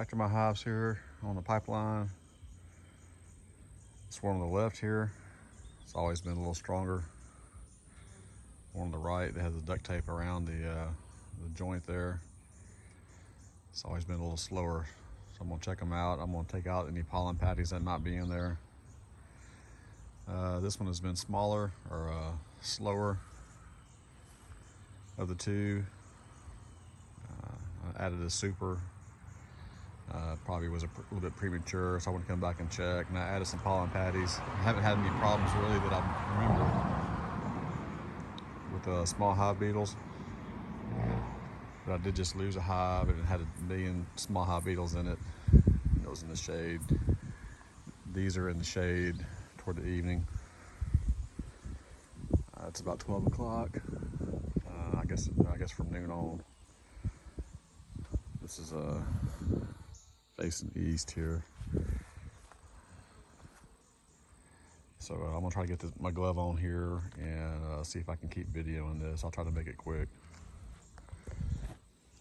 Back to my hives here on the pipeline. This one on the left here, it's always been a little stronger. One on the right that has the duct tape around the joint there, it's always been a little slower. So I'm gonna check them out. I'm gonna take out any pollen patties that might be in there. This one has been smaller or slower of the two. I added a super. Probably was a little bit premature, so I want to come back and check. And I added some pollen patties. I haven't had any problems really that I remember with small hive beetles. But I did just lose a hive, and it had 1 million small hive beetles in it. It was in the shade. These are in the shade toward the evening. It's about 12 o'clock. I guess from noon on. This is facing east here. So I'm gonna try to get my glove on here and see if I can keep videoing this. I'll try to make it quick.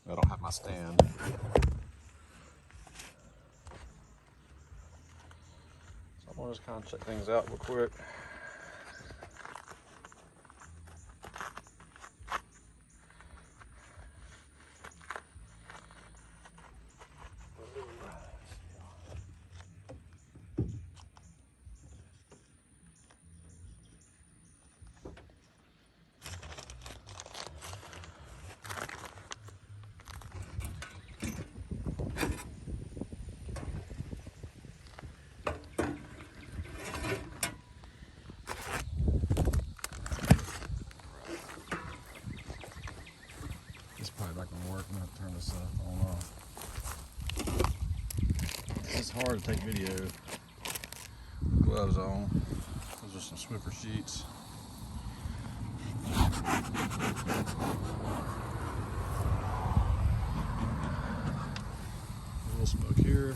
I don't have my stand. So I'm gonna just kind of check things out real quick. Probably not gonna work. I'm gonna have to turn this on off. It's hard to take video with gloves on. Those are some Swiffer sheets. A little smoke here.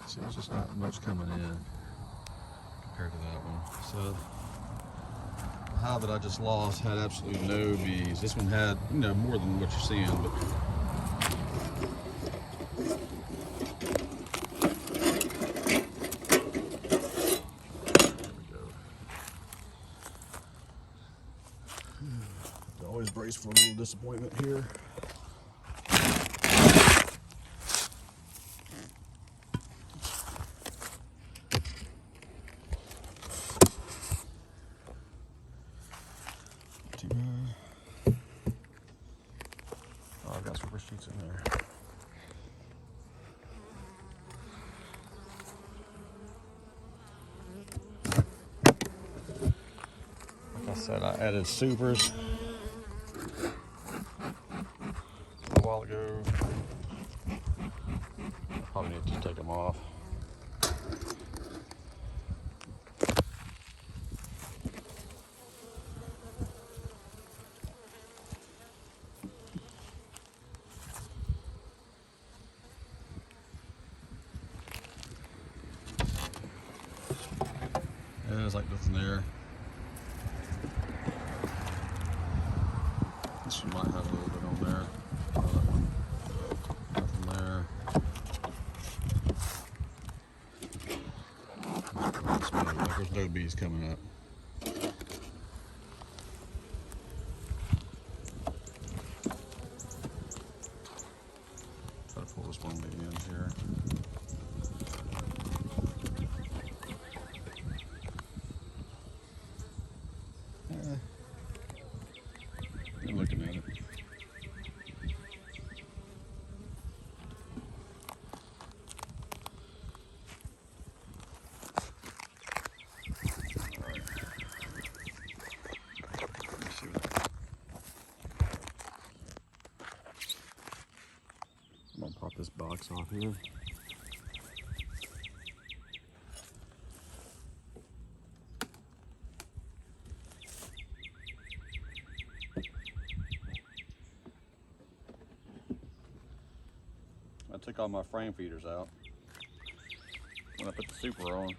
See, there's just not much coming in compared to that one. So the hive that I just lost had absolutely no bees. This one had, more than what you're seeing, but there we go. Always brace for a little disappointment here. Oh, I've got Swiffer sheets in there. Like I said, I added supers a while ago. I probably need to take them off. Yeah, there's like nothing there. This one might have a little bit on there. Oh, that one, nothing there. There's no bees coming up. Try to pull this one bee in here. I'm looking at it. I'm gonna pop this box off here. I took all my frame feeders out when I put the super on.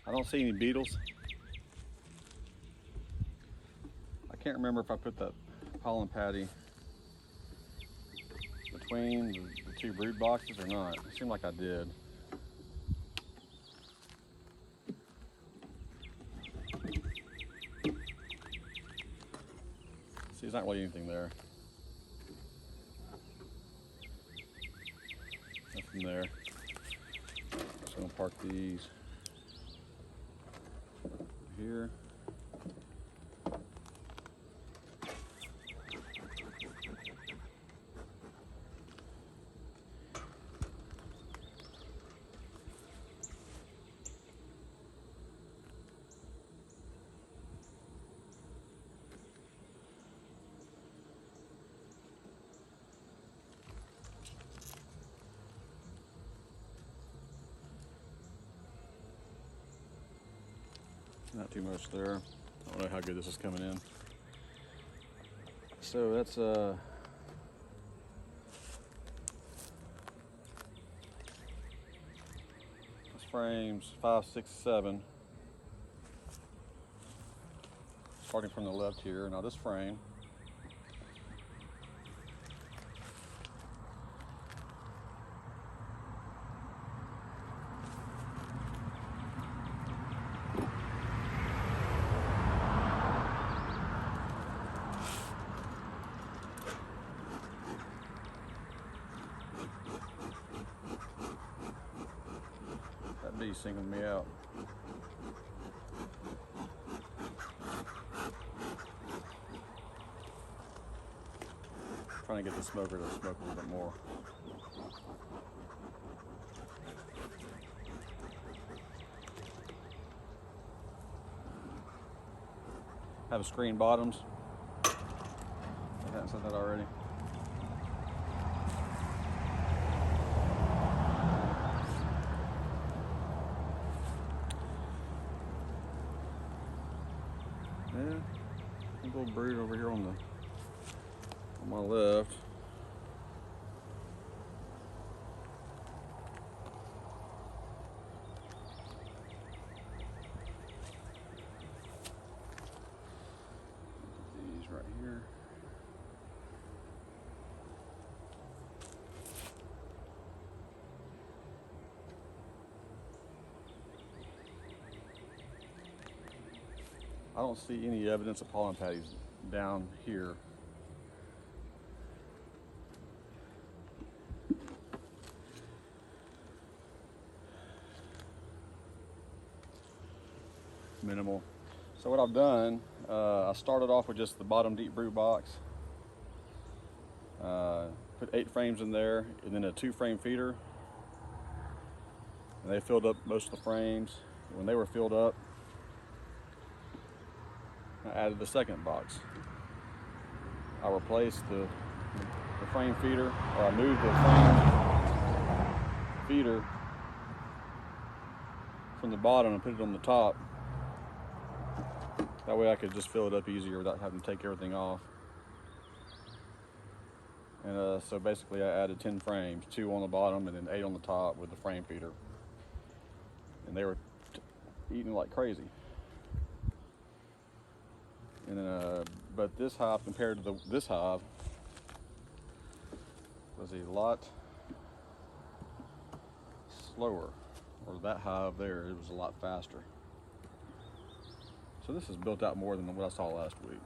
I don't see any beetles. I can't remember if I put that pollen patty between the two brood boxes or not. It seemed like I did. See, there's not really anything there. Nothing there. So I'm gonna park these here. Not too much there. I don't know how good this is coming in. So that's this frames 5, 6, 7. Starting from the left here. Now this frame bee's singling me out. Trying to get the smoker to smoke a little bit more. Have screen bottoms. I haven't said that already. Yeah, a little brood over here on my left. These right here. I don't see any evidence of pollen patties down here. Minimal. So what I've done, I started off with just the bottom deep brood box. Put 8 frames in there and then a 2-frame feeder. And they filled up most of the frames. When they were filled up, I added the second box. I replaced the frame feeder, or I moved the frame feeder from the bottom and put it on the top. That way I could just fill it up easier without having to take everything off. And so basically I added 10 frames, 2 on the bottom and then 8 on the top with the frame feeder. And they were eating like crazy. And then, but this hive compared to this hive was a lot slower, or that hive there, it was a lot faster. So this is built out more than what I saw last week.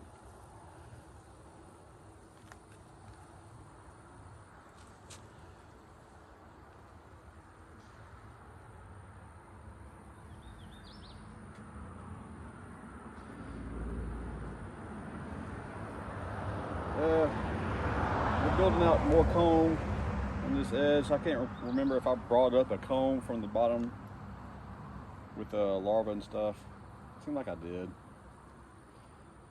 We're building out more comb on this edge. I can't remember if I brought up a comb from the bottom with larvae and stuff. It seemed like I did.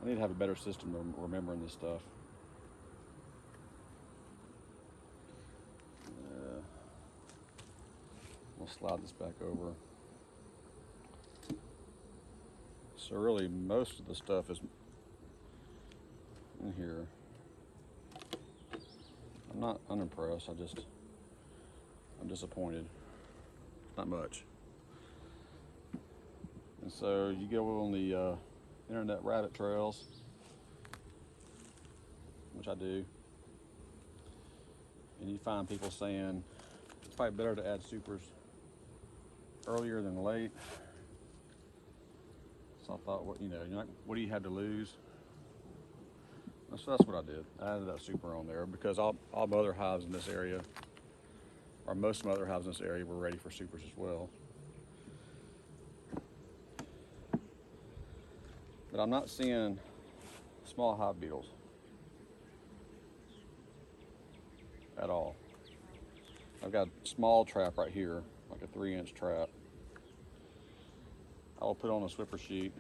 I need to have a better system of remembering this stuff. We'll slide this back over. So really most of the stuff is in here. I'm not unimpressed, I'm disappointed. Not much. And so you go on the internet rabbit trails, which I do, and you find people saying it's probably better to add supers earlier than late. So I thought, what, you know, what do you have to lose? So that's what I did. I added that super on there because all my other hives in this area, or most of my other hives in this area, were ready for supers as well. But I'm not seeing small hive beetles at all. I've got a small trap right here, like a 3-inch trap. I will put on a swiffer sheet.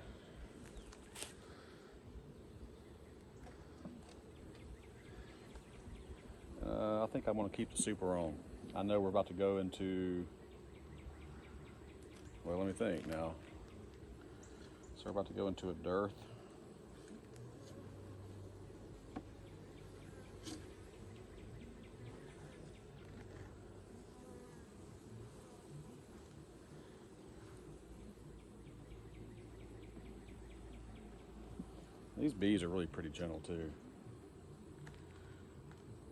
I think I want to keep the super on. I know we're about to go into, well, let me think now. So we're about to go into a dearth. These bees are really pretty gentle too.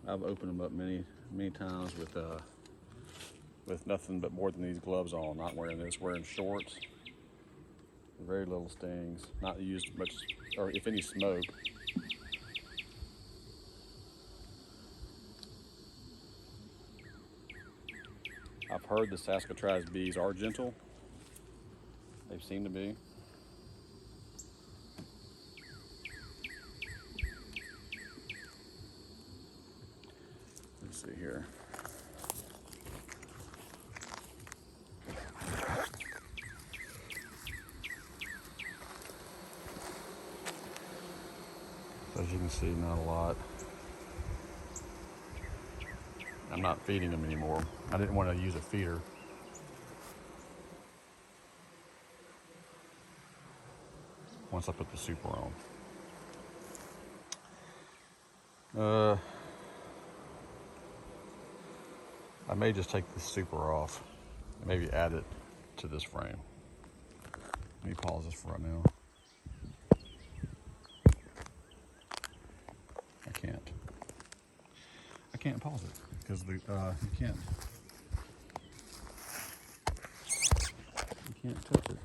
I've opened them up many times with nothing but more than these gloves on. Not wearing this, wearing shorts. Very little stings. Not used much, or if any, smoke. I've heard the Saskatraz bees are gentle. They seem to be. Let's see here. As you can see, not a lot. I'm not feeding them anymore. I didn't want to use a feeder. Once I put the super on. I may just take the super off and maybe add it to this frame. Let me pause this for right now. I can't pause it because you can't touch it.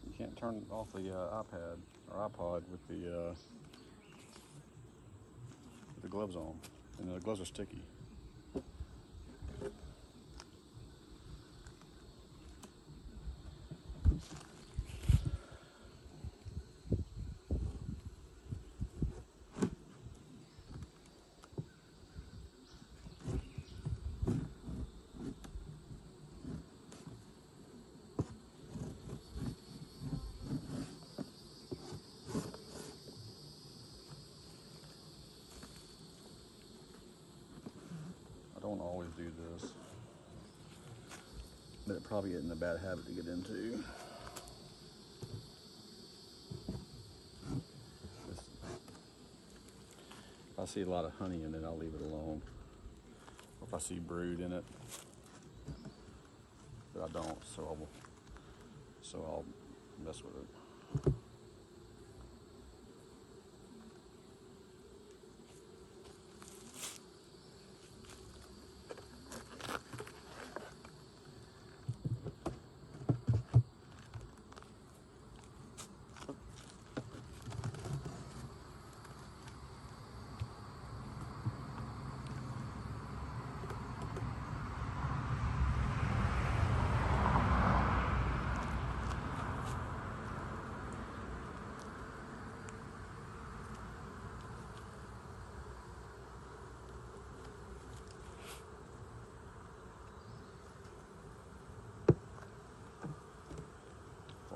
You can't turn off the iPad or iPod with the gloves on, and the gloves are sticky. I don't always do this, but it probably isn't a bad habit to get into. If I see a lot of honey in it, I'll leave it alone. Or if I see brood in it, but I don't, so I'll mess with it.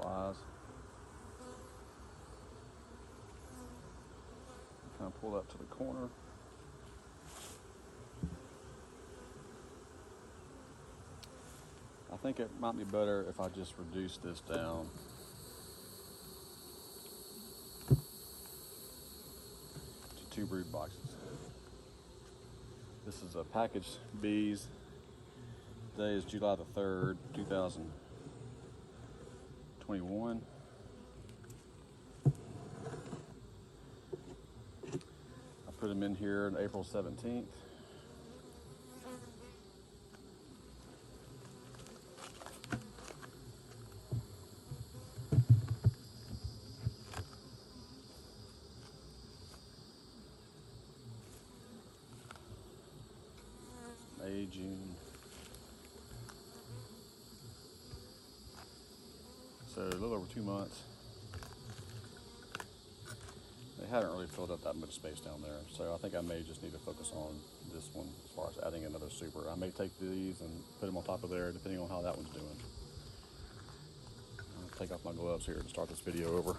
Flies. Kind of pull that to the corner. I think it might be better if I just reduce this down 2 brood boxes. This is a packaged bees. Today is July the 3rd, 2021. I put them in here on April 17th. May, June. So a little over 2 months. They haven't really filled up that much space down there, so I think I may just need to focus on this one as far as adding another super. I may take these and put them on top of there, depending on how that one's doing. I'll take off my gloves here to start this video over.